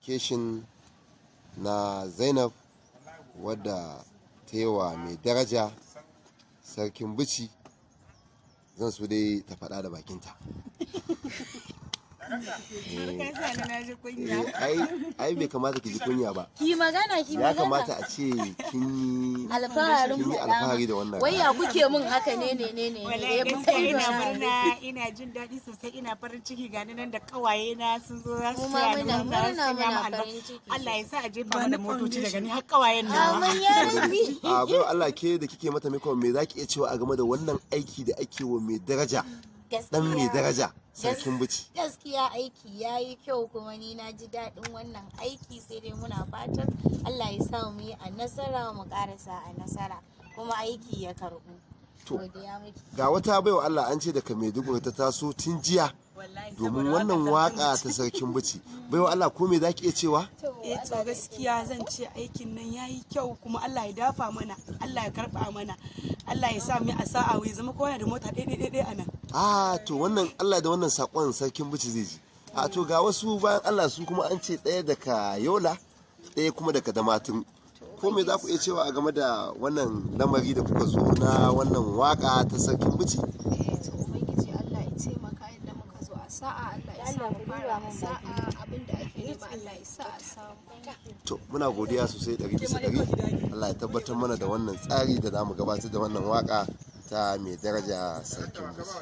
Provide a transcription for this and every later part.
keshin na Zainab wadda ta yi wa mai daraja sarkin bici. Zan so dai ta faɗa da bakinta. ai bai kamata ki ji kunya ba. Ki magana. Ya kamata a ce kin yi alfahari da wannan. Wai ya kuke mun haka ne. Ina jin daɗi sosai, ina farin ciki ga nan da kawaye na sun zo za su tsaya da murna. Allah ya sa a jefa mana motoci daga ni har kawayen nawa. A bai Allah ke da kike mata mikon me zaki iya cewa a game da wannan aiki da ake wa mai daraja dan mai daraja sarkin bici? Gaskiya aiki ya yi kyau kuma ni na ji daɗin wannan aiki, sai dai muna fatan Allah ya sa mu yi a nasara, mu ƙarasa a nasara kuma aiki ya karɓu. To ga wata baiwa Allah an ce daga Maiduguri ta taso tun jiya domin wannan waka ta sarkin bici. Baiwa Allah ko me zaki iya cewa? To gaskiya zan ce aikin nan yayi kyau kuma Allah ya dafa mana, Allah ya karba mana, Allah ya sa mu a sa'a wai zama kowa da mota ɗaya a nan. To wannan Allah da wannan sakon sarkin bici zai ji. To ga wasu bayan Allah su kuma an ce ɗaya daga Yola ɗaya kuma daga Damaturu. Ko me za ku iya cewa a game da wannan lamari da kuka zo na wannan waka ta sarkin bici? To ubangiji Allah ya taimaka yadda muka zo a sa'a, Allah ya sa mu fara a sa'a, abinda ake nema Allah ya sa a samu. To muna godiya sosai 100%. Allah ya tabbatar mana da wannan tsari da za mu gabatar da wannan waka ta mai daraja sarkin bici.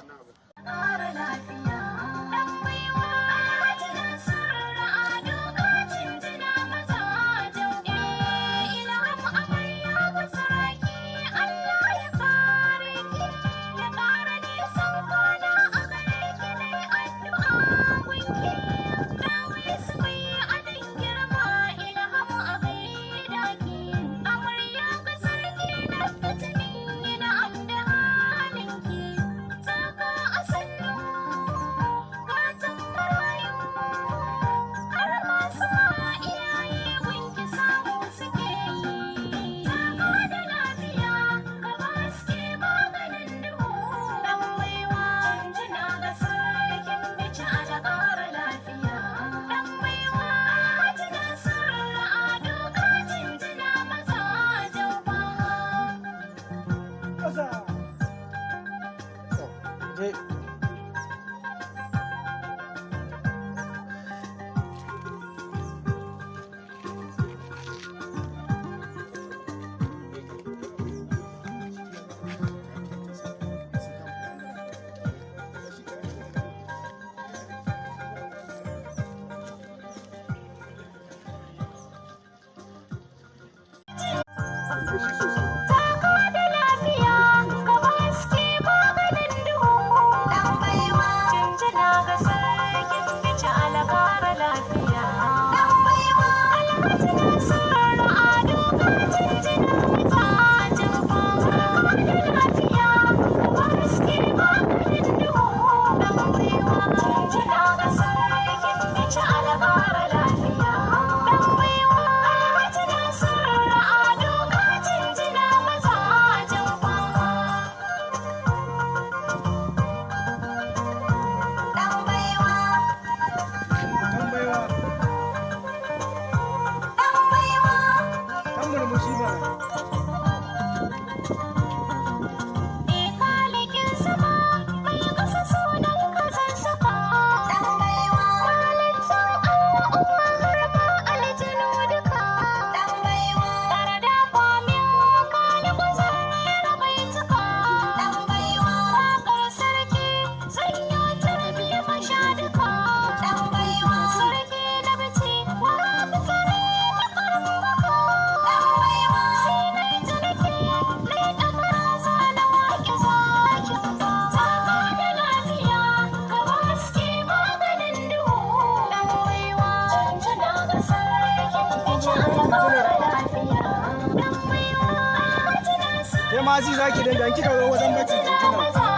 Mazi zaki dan kika zo wajen bacci jinjina.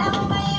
Thank you.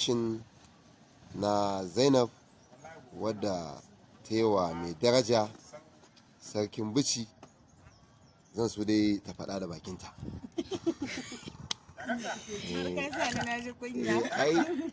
foundation na Zainab wadda ta yi wa mai daraja sarkin bici. Zan so dai ta faɗa da bakinta.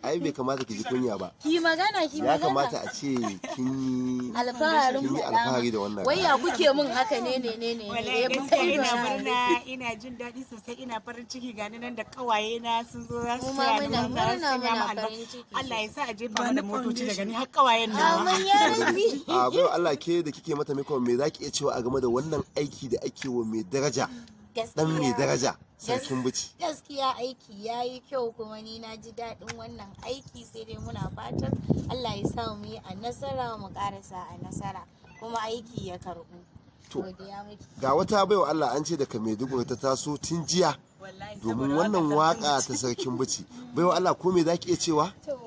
Ai bai kamata ki ji kunya ba. Ki magana Ya kamata a ce kin yi alfahari da wannan. Wai ya kuke mun haka ne wallahi gaskiya ina murna, ina jin daɗi sosai, ina farin ciki gani nan da kawaye na sun zo za su Kuma tsaya muna farin ciki. Allah ya sa a jefa mana motoci daga ni har kawayen Amin nawa. ya rabbi. A bai Allah ke da kike mata mikon me zaki iya cewa a game da wannan aiki da ake wa mai daraja dan mai daraja sarkin bici. Gaskiya aiki ya yi kyau kuma ni na ji daɗin wannan aiki sai dai muna fatan Allah ya sa mu yi a nasara mu karasa a nasara kuma aiki ya karɓu. To, Godiya muke. ga wata baiwa Allah an ce daga Maiduguri ta taso tun jiya domin wannan waka ta sarkin bici. Baiwa Allah ko me zaki iya cewa? To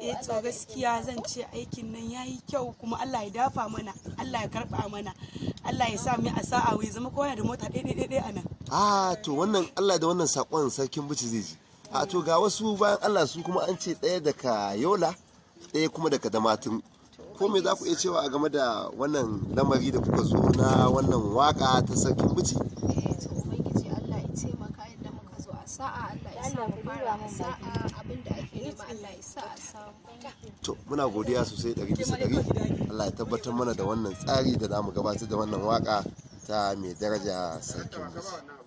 gaskiya zan ce aikin nan yayi kyau kuma Allah ya dafa mana, Allah ya karba mana, Allah ya sa mu a sa'a wai zama kowa da mota ɗaya a nan. To wannan Allah da wannan sakon sarkin bici zai ji. To ga wasu bayan Allah su kuma an ce ɗaya daga Yola, ɗaya kuma daga Damaturu. Ko me za ku iya cewa a game da wannan lamari da kuka zo na wannan waka ta sarkin bici? to ubangiji Allah ya taimaka yadda muka zo a sa'a, Allah ya sa mu fara a sa'a, abinda ake nema Allah ya sa a samu. To muna godiya sosai 100%. Allah ya tabbatar mana da wannan tsari da za mu gabatar da wannan waka ta mai daraja sarkin bici.